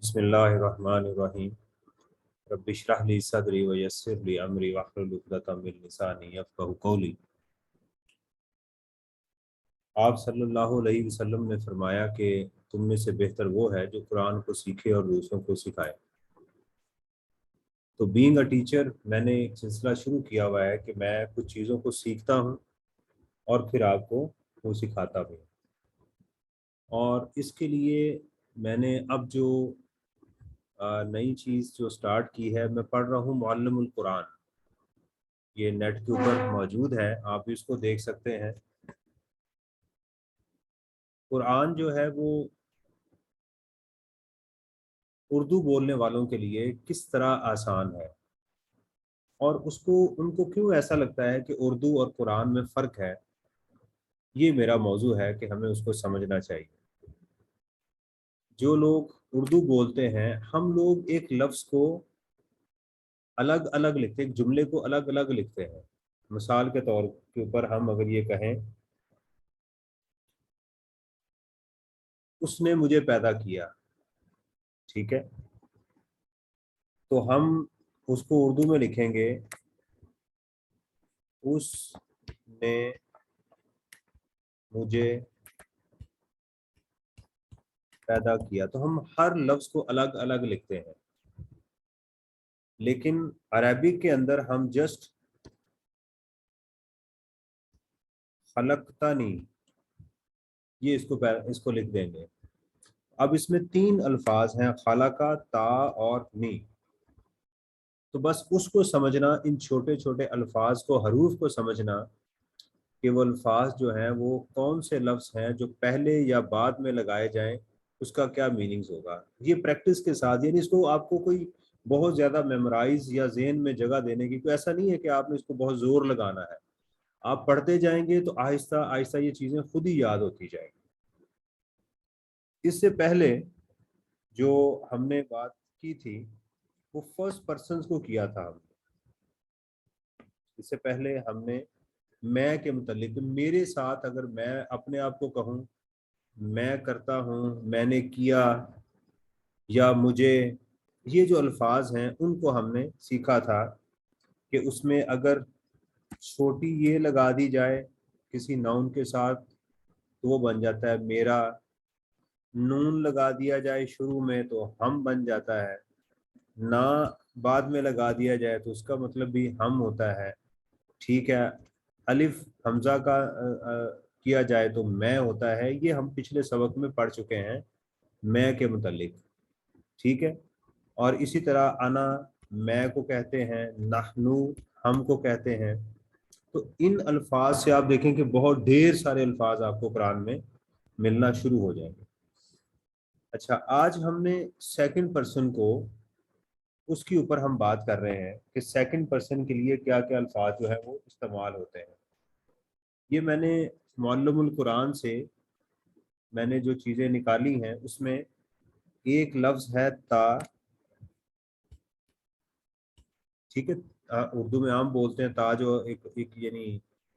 بسم اللہ الرحمن الرحیم رب اشرح لی صدری ویسر لی امری واحلل عقدۃ من لسانی یفقہوا قولی۔ آپ صلی اللہ علیہ وسلم نے فرمایا کہ تم میں سے بہتر وہ ہے جو قرآن کو سیکھے اور دوسروں کو سکھائے۔ تو بینگ اے ٹیچر میں نے ایک سلسلہ شروع کیا ہوا ہے کہ میں کچھ چیزوں کو سیکھتا ہوں اور پھر آپ کو وہ سکھاتا بھی ہوں۔ اور اس کے لیے میں نے اب جو نئی چیز جو سٹارٹ کی ہے، میں پڑھ رہا ہوں معلم القرآن۔ یہ نیٹ کے اوپر موجود ہے، آپ اس کو دیکھ سکتے ہیں۔ قرآن جو ہے وہ اردو بولنے والوں کے لیے کس طرح آسان ہے، اور ان کو کیوں ایسا لگتا ہے کہ اردو اور قرآن میں فرق ہے۔ یہ میرا موضوع ہے کہ ہمیں اس کو سمجھنا چاہیے۔ جو لوگ اردو بولتے ہیں، ہم لوگ ایک لفظ کو الگ الگ لکھتے ہیں، ایک جملے کو الگ الگ لکھتے ہیں۔ مثال کے طور کے اوپر ہم اگر یہ کہیں اس نے مجھے پیدا کیا، ٹھیک ہے، تو ہم اس کو اردو میں لکھیں گے اس نے مجھے پیدا کیا، تو ہم ہر لفظ کو الگ الگ لکھتے ہیں۔ لیکن عربی کے اندر ہم جسٹ خلقتنی یہ اس کو لکھ دیں گے۔ اب اس میں 3 الفاظ ہیں، خلقہ، تا اور نی۔ تو بس اس کو سمجھنا، ان چھوٹے چھوٹے الفاظ کو، حروف کو سمجھنا کہ وہ الفاظ جو ہیں وہ کون سے لفظ ہیں جو پہلے یا بعد میں لگائے جائیں، اس کا کیا میننگز ہوگا۔ یہ پریکٹس کے ساتھ، یعنی اس کو آپ کو کوئی بہت زیادہ میمورائز یا ذہن میں جگہ دینے کی کوئی ایسا نہیں ہے کہ آپ نے اس کو بہت زور لگانا ہے۔ آپ پڑھتے جائیں گے تو آہستہ آہستہ یہ چیزیں خود ہی یاد ہوتی جائیں گی۔ اس سے پہلے جو ہم نے بات کی تھی وہ فرسٹ پرسنز کو کیا تھا ہم نے۔ اس سے پہلے ہم نے میں کے متعلق، میرے ساتھ اگر میں اپنے آپ کو کہوں میں کرتا ہوں، میں نے کیا، یا مجھے، یہ جو الفاظ ہیں ان کو ہم نے سیکھا تھا کہ اس میں اگر چھوٹی یہ لگا دی جائے کسی ناؤن کے ساتھ تو وہ بن جاتا ہے میرا، نون لگا دیا جائے شروع میں تو ہم بن جاتا ہے، نہ بعد میں لگا دیا جائے تو اس کا مطلب بھی ہم ہوتا ہے، ٹھیک ہے، الف حمزہ کا کیا جائے تو میں ہوتا ہے۔ یہ ہم پچھلے سبق میں پڑھ چکے ہیں میں کے متعلق، ٹھیک ہے۔ اور اسی طرح انا میں کو کہتے ہیں، نحنو ہم کو کہتے ہیں۔ تو ان الفاظ سے آپ دیکھیں کہ بہت ڈھیر سارے الفاظ آپ کو قرآن میں ملنا شروع ہو جائیں گے۔ اچھا، آج ہم نے سیکنڈ پرسن کو، اس کے اوپر ہم بات کر رہے ہیں کہ سیکنڈ پرسن کے لیے کیا کیا الفاظ جو ہے وہ استعمال ہوتے ہیں۔ یہ میں نے معلم القرآن سے میں نے جو چیزیں نکالی ہیں اس میں ایک لفظ ہے تا، ٹھیک ہے، اردو میں عام بولتے ہیں تا، جو ایک یعنی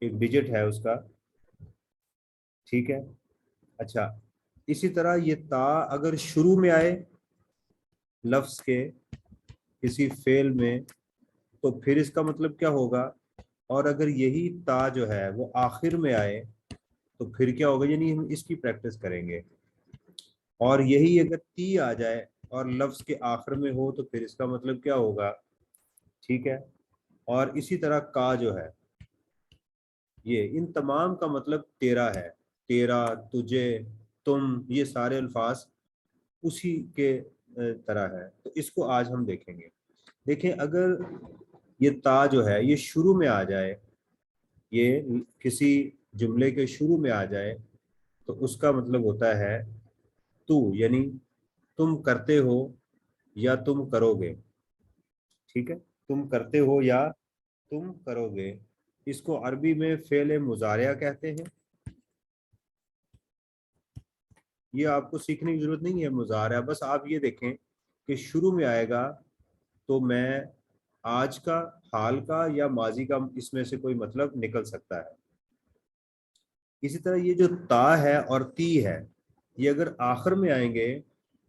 ایک ڈیجٹ ہے اس کا، ٹھیک ہے۔ اچھا، اسی طرح یہ تا اگر شروع میں آئے لفظ کے کسی فعل میں تو پھر اس کا مطلب کیا ہوگا، اور اگر یہی تا جو ہے وہ آخر میں آئے تو پھر کیا ہوگا، یعنی ہم اس کی پریکٹس کریں گے۔ اور یہی اگر تی آ جائے اور لفظ کے آخر میں ہو تو پھر اس کا مطلب کیا ہوگا، ٹھیک ہے۔ اور اسی طرح کا جو ہے، یہ ان تمام کا مطلب تیرا ہے، تیرا، تجھے، تم، یہ سارے الفاظ اسی کے طرح ہے۔ تو اس کو آج ہم دیکھیں گے۔ دیکھیں، اگر یہ تا جو ہے یہ شروع میں آ جائے، یہ کسی جملے کے شروع میں آ جائے تو اس کا مطلب ہوتا ہے تو، یعنی تم کرتے ہو یا تم کرو گے، ٹھیک ہے، تم کرتے ہو یا تم کرو گے۔ اس کو عربی میں فعل مضارع کہتے ہیں۔ یہ آپ کو سیکھنے کی ضرورت نہیں ہے مضارع، بس آپ یہ دیکھیں کہ شروع میں آئے گا تو میں آج کا، حال کا یا ماضی کا، اس میں سے کوئی مطلب نکل سکتا ہے۔ اسی طرح یہ جو تا ہے اور تی ہے، یہ اگر آخر میں آئیں گے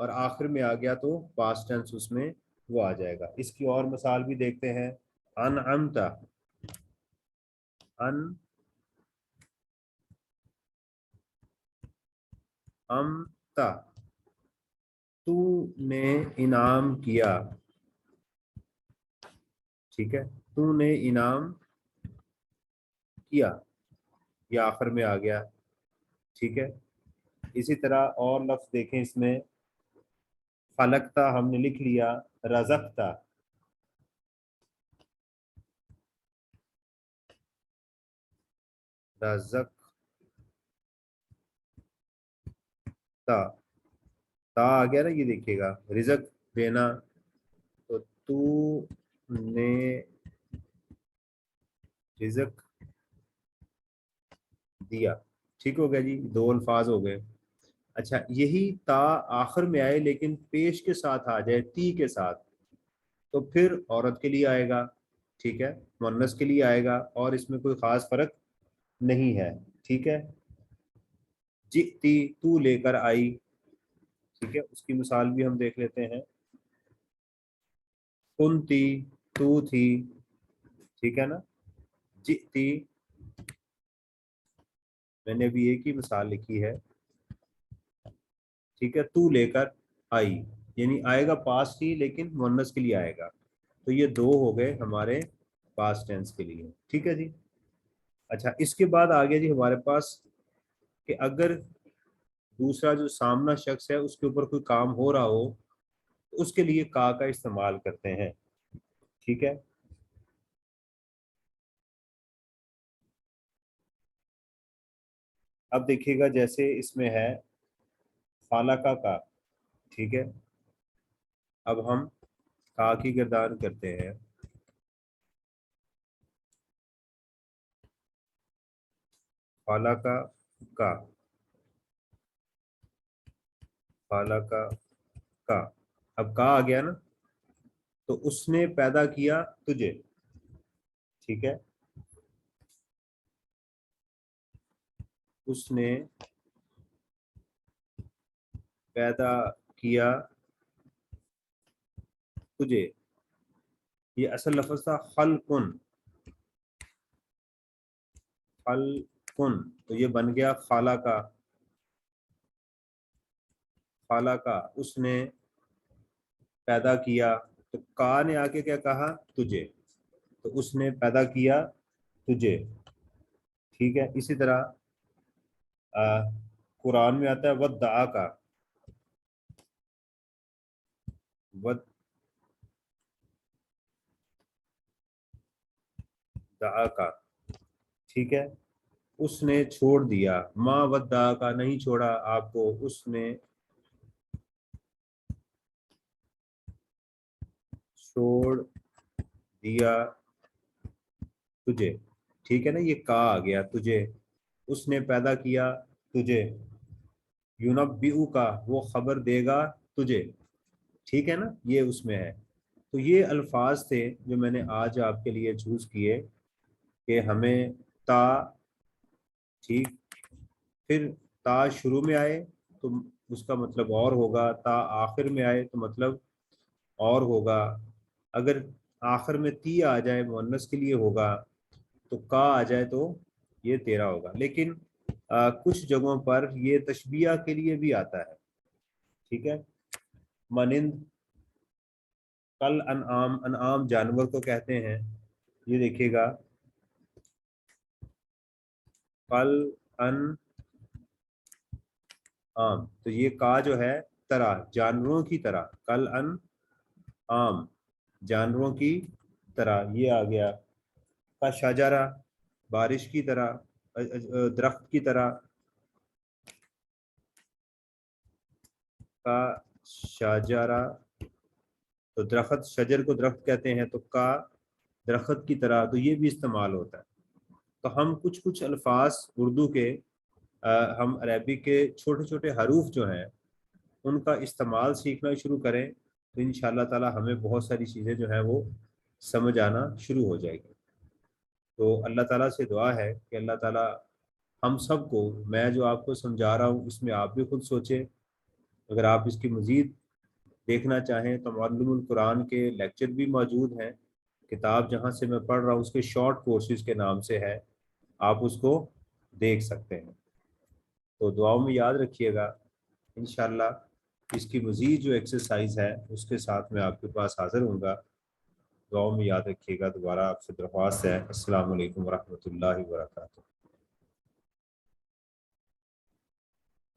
اور آخر میں آ گیا تو پاسٹ ٹینس اس میں وہ آ جائے گا. اس کی اور مثال بھی دیکھتے ہیں. انعمتا، انعمتا، تو نے انعام کیا. ٹھیک ہے، تو نے انعام کیا، یہ آخر میں آ گیا. ٹھیک ہے، اسی طرح اور لفظ دیکھیں اس میں. خلقتا ہم نے لکھ لیا. رزقتا، رزقتا، تا آ گیا نا، یہ دیکھیے گا رزق دینا. تو نے رزق دیا. ٹھیک ہو گیا جی، دو الفاظ ہو گئے. اچھا، یہی تا آخر میں آئے لیکن پیش کے ساتھ آ جائے تی کے ساتھ، تو پھر عورت کے لیے آئے گا. ٹھیک ہے، مؤنث کے لیے آئے گا، اور اس میں کوئی خاص فرق نہیں ہے. ٹھیک ہے، جئتی تو لے کر آئی. ٹھیک ہے، اس کی مثال بھی ہم دیکھ لیتے ہیں. کنتی تو تھی. ٹھیک ہے نا. جئتی، میں نے ابھی ایک ہی مثال لکھی ہے. ٹھیک ہے، تو لے کر آئی، یعنی آئے گا پاسٹ ہی لیکن مؤنث کے لیے آئے گا. تو یہ دو ہو گئے ہمارے پاسٹ ٹینس کے لیے. ٹھیک ہے جی. اچھا، اس کے بعد آ گیا جی ہمارے پاس کہ اگر دوسرا جو سامنا شخص ہے اس کے اوپر کوئی کام ہو رہا ہو تو اس کے لیے کا استعمال کرتے ہیں. ٹھیک ہے، اب دیکھیے گا جیسے اس میں ہے فالکا کا. ٹھیک ہے، اب ہم کا کی کردار کرتے ہیں. فالکا کا، فالکا کا، اب کا آ گیا نا، تو اس نے پیدا کیا تجھے. ٹھیک ہے، اس نے پیدا کیا تجھے. یہ اصل لفظ تھا خلقن، خلقن، تو یہ بن گیا خالقہ. خالقہ، اس نے پیدا کیا. تو کا نے آ کے کیا کہا؟ تجھے. تو اس نے پیدا کیا تجھے. ٹھیک ہے، اسی طرح قرآن میں آتا ہے ودعا کا، ودعا کا. ٹھیک ہے، اس نے چھوڑ دیا. ما ودعا کا، نہیں چھوڑا آپ کو، اس نے چھوڑ دیا تجھے. ٹھیک ہے نا، یہ کا آ گیا تجھے. اس نے پیدا کیا تجھے. یونبئو کا، وہ خبر دے گا تجھے. ٹھیک ہے نا، یہ اس میں ہے. تو یہ الفاظ تھے جو میں نے آج آپ کے لیے چوز کیے کہ ہمیں تا، ٹھیک، پھر تا شروع میں آئے تو اس کا مطلب اور ہوگا، تا آخر میں آئے تو مطلب اور ہوگا. اگر آخر میں تی آ جائے مؤنث کے لیے ہوگا، تو کا آ جائے تو یہ تیرا ہوگا. لیکن کچھ جگہوں پر یہ تشبیہ کے لیے بھی آتا ہے. ٹھیک ہے، مانند کل انعام، انعام جانور کو کہتے ہیں. یہ دیکھیے گا کل ان عام، تو یہ کا جو ہے طرح، جانوروں کی طرح. کل ان عام، جانوروں کی طرح، یہ آ گیا. کا شجرہ، بارش کی طرح، درخت کی طرح. کا شجرہ، تو درخت، شجر کو درخت کہتے ہیں، تو کا درخت کی طرح، تو یہ بھی استعمال ہوتا ہے. تو ہم کچھ کچھ الفاظ اردو کے، ہم عربک کے چھوٹے چھوٹے حروف جو ہیں ان کا استعمال سیکھنا شروع کریں تو ان شاء اللہ تعالی ہمیں بہت ساری چیزیں جو ہیں وہ سمجھ آنا شروع ہو جائے گی. تو اللہ تعالیٰ سے دعا ہے کہ اللہ تعالیٰ ہم سب کو، میں جو آپ کو سمجھا رہا ہوں اس میں آپ بھی خود سوچیں اگر آپ اس کی مزید دیکھنا چاہیں تو معلم القرآن کے لیکچر بھی موجود ہیں، کتاب جہاں سے میں پڑھ رہا ہوں اس کے شارٹ کورسز کے نام سے ہے، آپ اس کو دیکھ سکتے ہیں۔ تو دعاؤں میں یاد رکھیے گا، انشاءاللہ اس کی مزید جو ایکسرسائز ہے اس کے ساتھ میں آپ کے پاس حاضر ہوں گا۔ دعاؤں میں یاد رکھیے گا۔ دوبارہ آپ سے درخواست ہے، السلام علیکم ورحمۃ اللہ وبرکاتہ۔